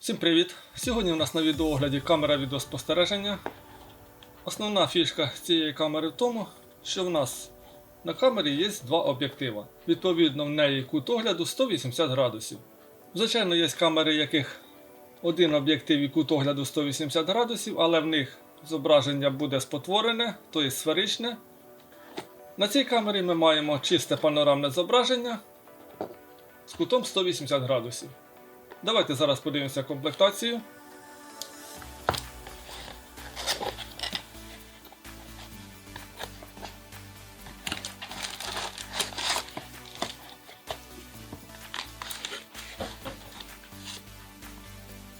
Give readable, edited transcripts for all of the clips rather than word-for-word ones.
Всім привіт! Сьогодні у нас на відеоогляді камера відеоспостереження. Основна фішка цієї камери в тому, що в нас на камері є два об'єктива. Відповідно, в неї кут огляду 180 градусів. Звичайно, є камери, яких один об'єктив і кут огляду 180 градусів, але в них зображення буде спотворене, тобто сферичне. На цій камері ми маємо чисте панорамне зображення з кутом 180 градусів. Давайте зараз подивимося комплектацію.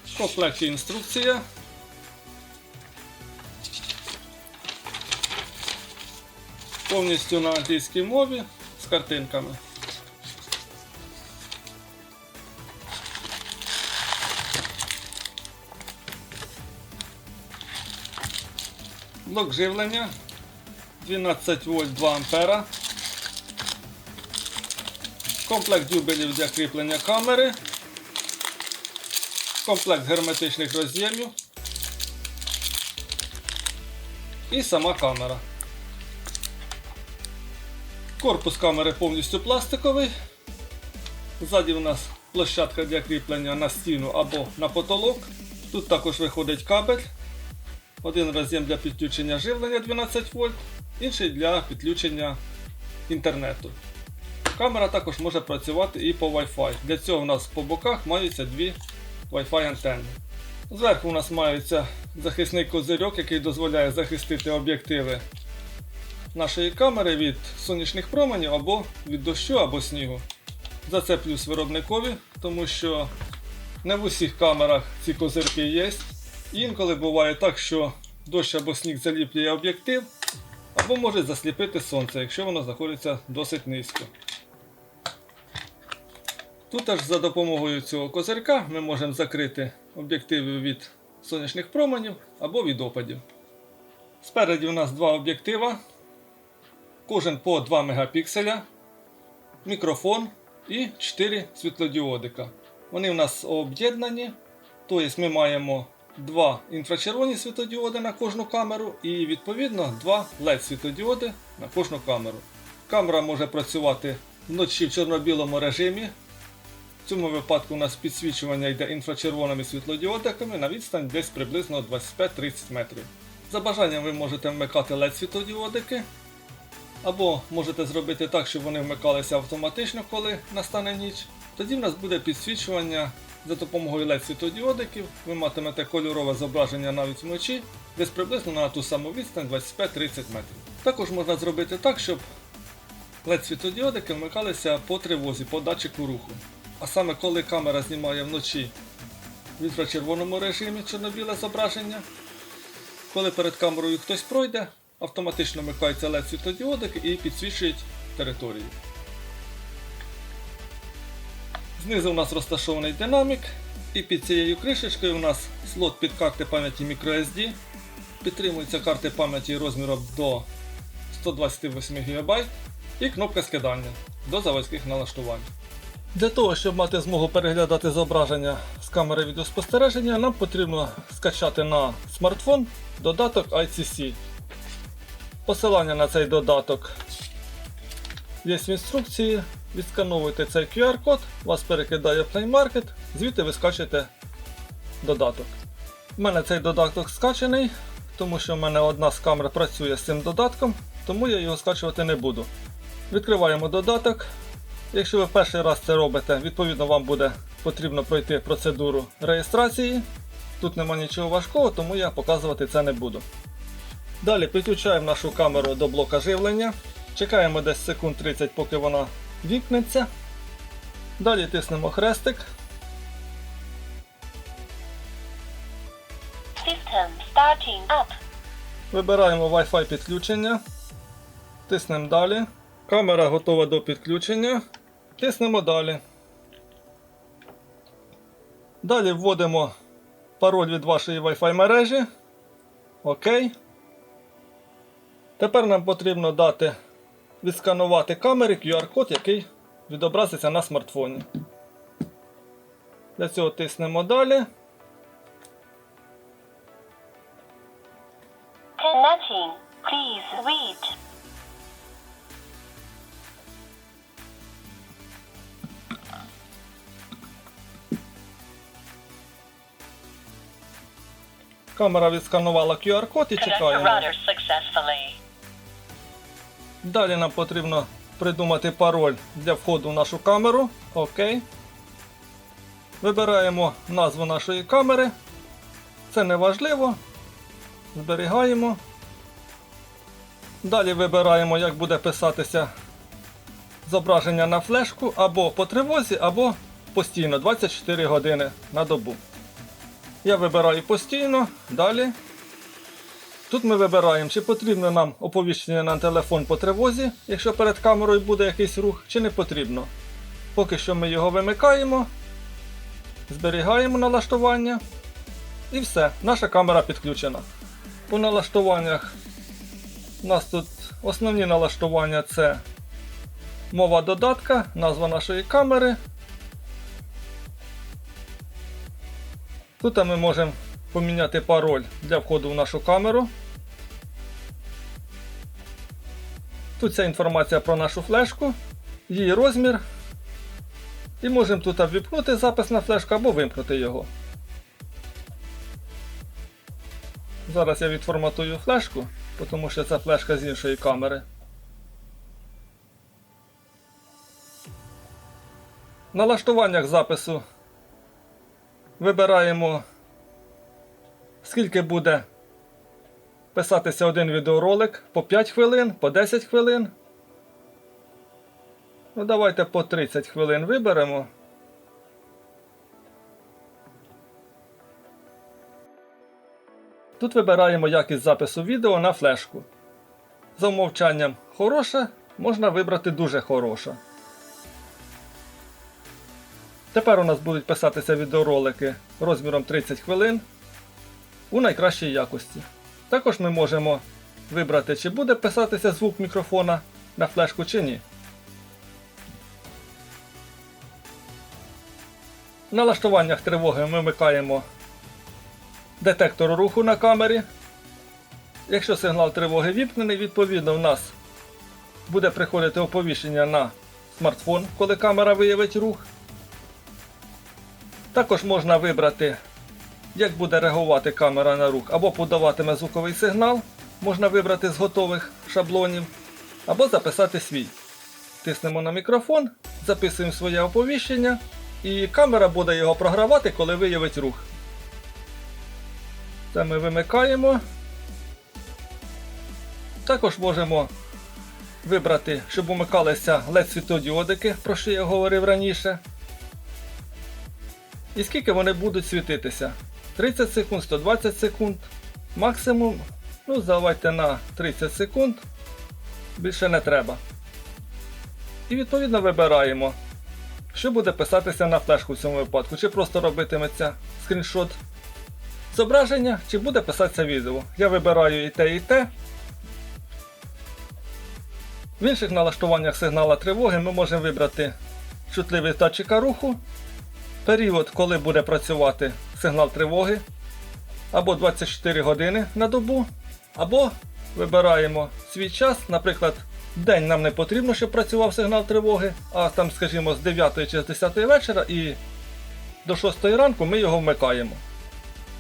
В комплекті інструкція. Повністю на англійській мові з картинками. Блок живлення 12 вольт 2 ампера. Комплект дюбелів для кріплення камери. Комплект герметичних роз'ємів. І сама камера. Корпус камери повністю пластиковий. Ззаді у нас площадка для кріплення на стіну або на потолок. Тут також виходить кабель. Один роз'єм для підключення живлення 12 вольт, інший для підключення інтернету. Камера також може працювати і по Wi-Fi. Для цього у нас по боках маються дві Wi-Fi антенни. Зверху у нас мається захисний козирьок, який дозволяє захистити об'єктиви нашої камери від сонячних променів або від дощу або снігу. За це плюс виробникові, тому що не в усіх камерах ці козирки є. Інколи буває так, що дощ або сніг заліплює об'єктив, або може засліпити сонце, якщо воно знаходиться досить низько. Тут аж за допомогою цього козирка ми можемо закрити об'єктиви від сонячних променів або від опадів. Спереді у нас два об'єктива, кожен по 2 мегапікселя, мікрофон і 4 світлодіодика. Вони у нас об'єднані, тобто ми маємо два інфрачервоні світлодіоди на кожну камеру і відповідно два LED світлодіоди на кожну камеру. Камера може працювати вночі в чорно-білому режимі. В цьому випадку у нас підсвічування йде інфрачервоними світлодіодиками на відстань десь приблизно 25-30 метрів. За бажанням ви можете вмикати LED світлодіодики, або можете зробити так, щоб вони вмикалися автоматично, коли настане ніч. Тоді в нас буде підсвічування за допомогою LED світлодіодиків. Ви матимете кольорове зображення навіть вночі, десь приблизно на ту саму відстань 25-30 метрів. Також можна зробити так, щоб LED світлодіодики вмикалися по тривозі, по датчику руху. А саме коли камера знімає вночі в інфрачервоному режимі чорно-біле зображення, коли перед камерою хтось пройде, автоматично вмикаються LED світлодіодики і підсвічують територію. Знизу у нас розташований динамік, і під цією кришечкою у нас слот під карти пам'яті microSD. Підтримуються карти пам'яті розміром до 128 ГБ і кнопка скидання до заводських налаштувань. Для того, щоб мати змогу переглядати зображення з камери відеоспостереження, нам потрібно скачати на смартфон додаток ICC. Посилання на цей додаток є в інструкції. Відскановуєте цей QR-код, вас перекидає в Play Market, звідти ви скачуєте додаток. У мене цей додаток скачаний, тому що в мене одна з камер працює з цим додатком, тому я його скачувати не буду. Відкриваємо додаток. Якщо ви перший раз це робите, відповідно вам буде потрібно пройти процедуру реєстрації. Тут нема нічого важкого, тому я показувати це не буду. Далі підключаємо нашу камеру до блока живлення. Чекаємо десь секунд 30, поки вона вімкнеться. Далі тиснемо хрестик. System starting up. Вибираємо Wi-Fi підключення. Тиснемо далі. Камера готова до підключення. Тиснемо далі. Далі вводимо пароль від вашої Wi-Fi мережі. Окей. Тепер нам потрібно відсканувати камери QR-код, який відобразиться на смартфоні. Для цього тиснемо далі. Please wait. Камера відсканувала QR-код і Connect the чекаємо. router successfully. Далі нам потрібно придумати пароль для входу в нашу камеру. Окей. Вибираємо назву нашої камери. Це не важливо. Зберігаємо. Далі вибираємо, як буде писатися зображення на флешку або по тривозі, або постійно 24 години на добу. Я вибираю постійно. Далі. Тут ми вибираємо, чи потрібно нам оповіщення на телефон по тривозі, якщо перед камерою буде якийсь рух, чи не потрібно. Поки що ми його вимикаємо, зберігаємо налаштування і все, наша камера підключена. По налаштуваннях у нас тут основні налаштування – це мова додатка, назва нашої камери. Тут ми можемо поміняти пароль для входу в нашу камеру. Тут ця інформація про нашу флешку, її розмір. І можемо тут ввімкнути запис на флешку або вимкнути його. Зараз я відформатую флешку, тому що це флешка з іншої камери. В налаштуваннях запису вибираємо, скільки буде писатися один відеоролик, по 5 хвилин, по 10 хвилин. Ну, давайте по 30 хвилин виберемо. Тут вибираємо якість запису відео на флешку. За умовчанням хороше, можна вибрати дуже хороше. Тепер у нас будуть писатися відеоролики розміром 30 хвилин у найкращій якості. Також ми можемо вибрати, чи буде писатися звук мікрофона на флешку, чи ні. В налаштуваннях тривоги ми вмикаємо детектор руху на камері. Якщо сигнал тривоги вімкнений, відповідно в нас буде приходити оповіщення на смартфон, коли камера виявить рух. Також можна вибрати, як буде реагувати камера на рух, або подаватиме звуковий сигнал, можна вибрати з готових шаблонів, або записати свій. Тиснемо на мікрофон, записуємо своє оповіщення, і камера буде його програвати, коли виявить рух. Це ми вимикаємо. Також можемо вибрати, щоб умикалися LED-світлодіодики, про що я говорив раніше. І скільки вони будуть світитися. 30 секунд, 120 секунд, максимум, ну давайте на 30 секунд, більше не треба. І відповідно вибираємо, що буде писатися на флешку в цьому випадку, чи просто робитиметься скріншот зображення, чи буде писатися відео. Я вибираю і те, і те. В інших налаштуваннях сигнала тривоги ми можемо вибрати чутливість датчика руху, період, коли буде працювати сигнал тривоги, або 24 години на добу, або вибираємо свій час, наприклад, день нам не потрібно, щоб працював сигнал тривоги, а там, скажімо, з 9 чи з 10 вечора і до 6 ранку ми його вмикаємо.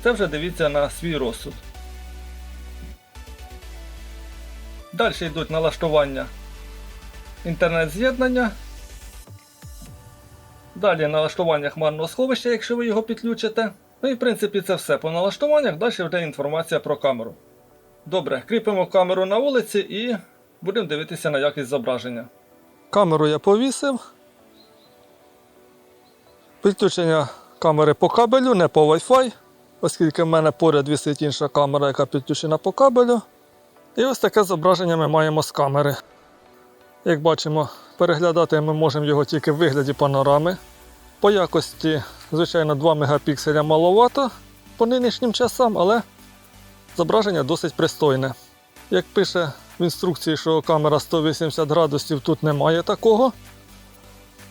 Це вже дивіться на свій розсуд. Далі йдуть налаштування інтернет-з'єднання. Далі налаштування хмарного сховища, якщо ви його підключите. Ну і в принципі це все по налаштуваннях, далі вже інформація про камеру. Добре, кріпимо камеру на вулиці і будемо дивитися на якість зображення. Камеру я повісив. Підключення камери по кабелю, не по Wi-Fi, оскільки в мене поряд висить інша камера, яка підключена по кабелю. І ось таке зображення ми маємо з камери. Як бачимо, переглядати ми можемо його тільки в вигляді панорами. По якості, звичайно, 2 мегапікселя маловато по нинішнім часам, але зображення досить пристойне. Як пише в інструкції, що камера 180 градусів, тут немає такого.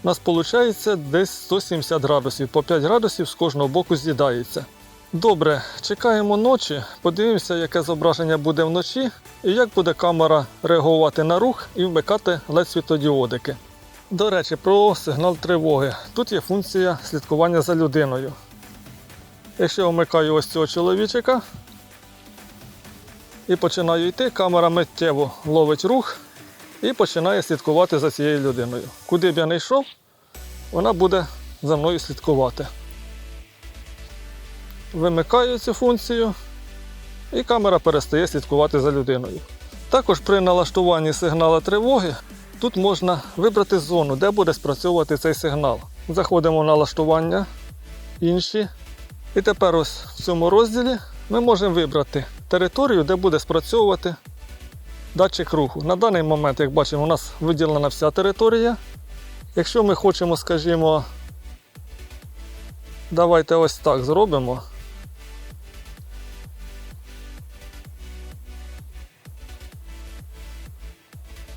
У нас виходить десь 170 градусів, по 5 градусів з кожного боку з'їдається. Добре, чекаємо ночі, подивимося, яке зображення буде вночі і як буде камера реагувати на рух і вмикати LED-світлодіодики. До речі, про сигнал тривоги. Тут є функція слідкування за людиною. Якщо я вмикаю ось цього чоловічика і починаю йти, камера миттєво ловить рух і починає слідкувати за цією людиною. Куди б я не йшов, вона буде за мною слідкувати. Вимикаю цю функцію і камера перестає слідкувати за людиною. Також при налаштуванні сигналу тривоги тут можна вибрати зону, де буде спрацьовувати цей сигнал. Заходимо в налаштування, інші. І тепер ось в цьому розділі ми можемо вибрати територію, де буде спрацьовувати датчик руху. На даний момент, як бачимо, у нас виділена вся територія. Якщо ми хочемо, скажімо, давайте ось так зробимо.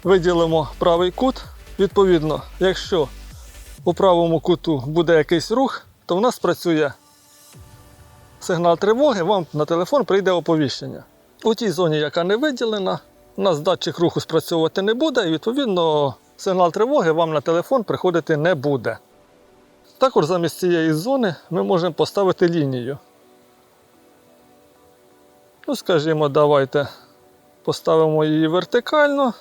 Виділимо правий кут. Відповідно, якщо у правому куту буде якийсь рух, то в нас працює сигнал тривоги, вам на телефон прийде оповіщення. У тій зоні, яка не виділена, у нас датчик руху спрацьовувати не буде, і відповідно сигнал тривоги вам на телефон приходити не буде. Також замість цієї зони ми можемо поставити лінію. Ну, скажімо, давайте поставимо її вертикально.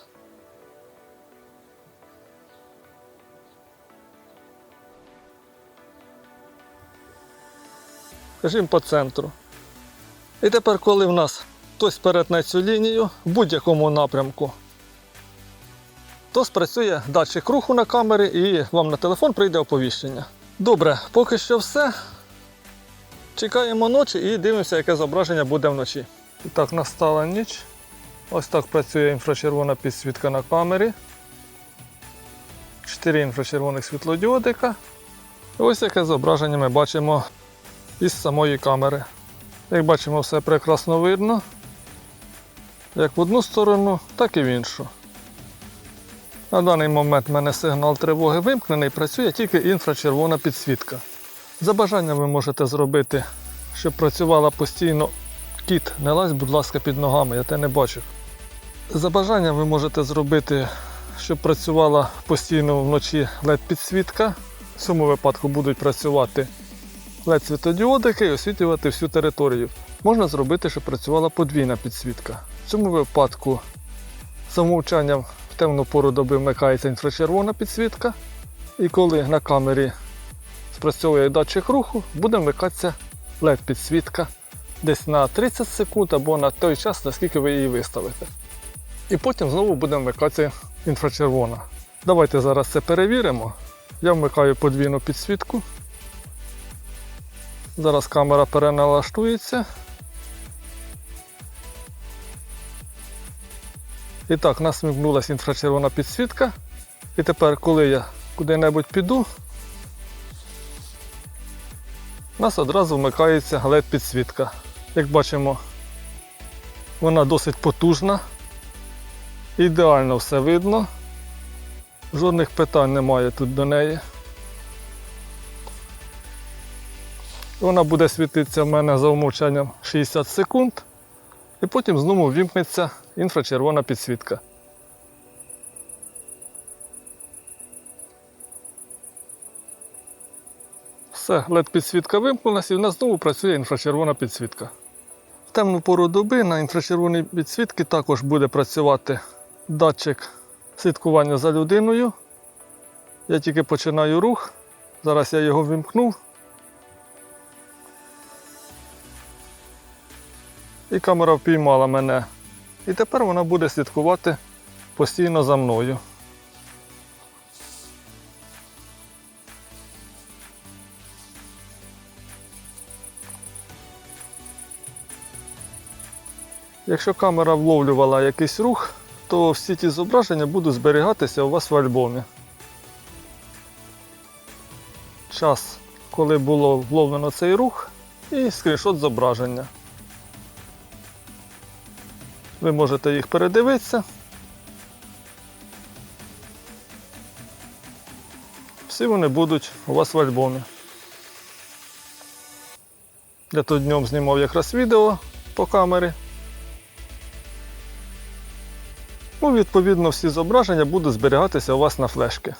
Скажімо, по центру. І тепер, коли в нас хтось перетне цю лінію в будь-якому напрямку, то спрацює датчик руху на камері і вам на телефон прийде оповіщення. Добре, поки що все. Чекаємо ночі і дивимося, яке зображення буде вночі. І так, настала ніч. Ось так працює інфрачервона підсвітка на камері. 4 інфрачервоних світлодіодика. І ось яке зображення ми бачимо із самої камери. Як бачимо, все прекрасно видно. Як в одну сторону, так і в іншу. На даний момент в мене сигнал тривоги вимкнений, працює тільки інфрачервона підсвітка. За бажанням ви можете зробити, щоб працювала постійно. Кіт, не лазь, будь ласка, під ногами, я тебе не бачу. За бажанням ви можете зробити, щоб працювала постійно вночі LED-підсвітка. В цьому випадку будуть працювати LED-світлодіодики і освітлювати всю територію. Можна зробити, щоб працювала подвійна підсвітка. В цьому випадку за умовчанням в темну пору доби вмикається інфрачервона підсвітка. І коли на камері спрацьовує датчик руху, буде вмикатися LED-підсвітка десь на 30 секунд або на той час, наскільки ви її виставите. І потім знову буде вмикатися інфрачервона. Давайте зараз це перевіримо. Я вмикаю подвійну підсвітку. Зараз камера переналаштується. І так, у нас вимкнулася інфрачервона підсвітка. І тепер, коли я куди-небудь піду, у нас одразу вмикається LED-підсвітка. Як бачимо, вона досить потужна. Ідеально все видно. Жодних питань немає тут до неї. Вона буде світитися в мене за умовчанням 60 секунд. І потім знову вімкнеться інфрачервона підсвітка. Все, LED-підсвітка вимкнулася і в нас знову працює інфрачервона підсвітка. В темну пору доби на інфрачервоній підсвітці також буде працювати датчик слідкування за людиною. Я тільки починаю рух, зараз я його вимкнув. І камера впіймала мене. І тепер вона буде слідкувати постійно за мною. Якщо камера вловлювала якийсь рух, то всі ті зображення будуть зберігатися у вас в альбомі. Час, коли було вловлено цей рух, і скріншот зображення. Ви можете їх передивитися. Всі вони будуть у вас в альбомі. Я тут днем знімав якраз відео по камері. Ну, відповідно, всі зображення будуть зберігатися у вас на флешки.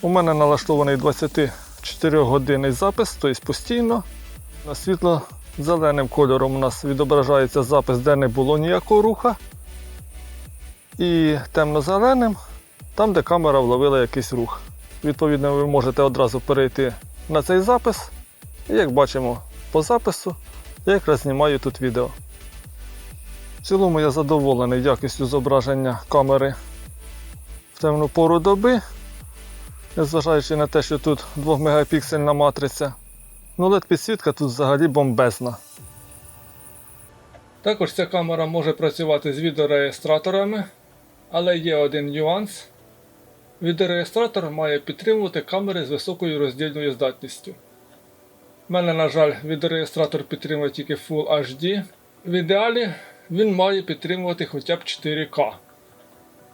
У мене налаштований 24-годинний запис, тобто постійно. На світло-зеленим кольором у нас відображається запис, де не було ніякого руха. І темно-зеленим, там, де камера вловила якийсь рух. Відповідно, ви можете одразу перейти на цей запис. І як бачимо по запису, я якраз знімаю тут відео. В цілому я задоволений якістю зображення камери в темну пору доби. Незважаючи на те, що тут 2-мегапіксельна матриця. Ну, LED-підсвітка тут взагалі бомбезна. Також ця камера може працювати з відеореєстраторами, але є один нюанс. Відеореєстратор має підтримувати камери з високою роздільною здатністю. У мене, на жаль, відеореєстратор підтримує тільки Full HD. В ідеалі він має підтримувати хоча б 4К.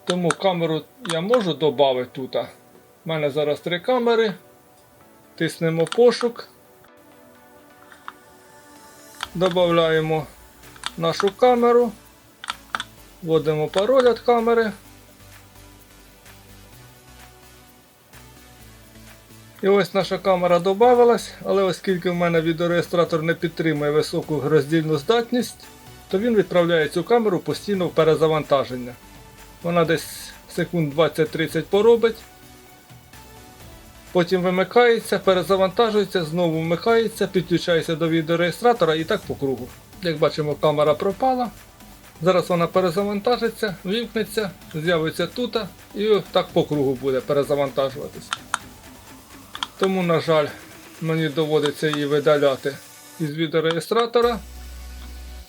Тому камеру я можу додати тут. У мене зараз 3 камери. Тиснемо пошук. Додаємо нашу камеру. Вводимо пароль від камери. І ось наша камера додавалась, але оскільки в мене відеореєстратор не підтримує високу роздільну здатність, то він відправляє цю камеру постійно в перезавантаження. Вона десь секунд 20-30 поробить. Потім вимикається, перезавантажується, знову вмикається, підключається до відеореєстратора і так по кругу. Як бачимо, камера пропала. Зараз вона перезавантажиться, вимкнеться, з'явиться тут і так по кругу буде перезавантажуватись. Тому, на жаль, мені доводиться її видаляти із відеореєстратора.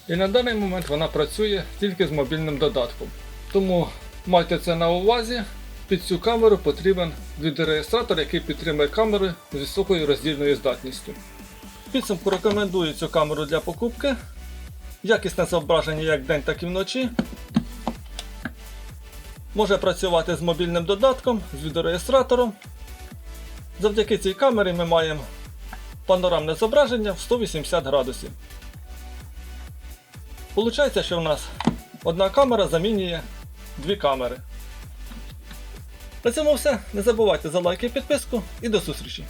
І на даний момент вона працює тільки з мобільним додатком. Тому майте це на увазі. Під цю камеру потрібен відеореєстратор, який підтримує камери з високою роздільною здатністю. В підсумку рекомендую цю камеру для покупки. Якісне зображення як вдень, так і вночі. Може працювати з мобільним додатком, з відеореєстратором. Завдяки цій камері ми маємо панорамне зображення в 180 градусів. Получається, що в нас одна камера замінює 2 камери. На цьому все. Не забувайте за лайк і підписку і до зустрічі!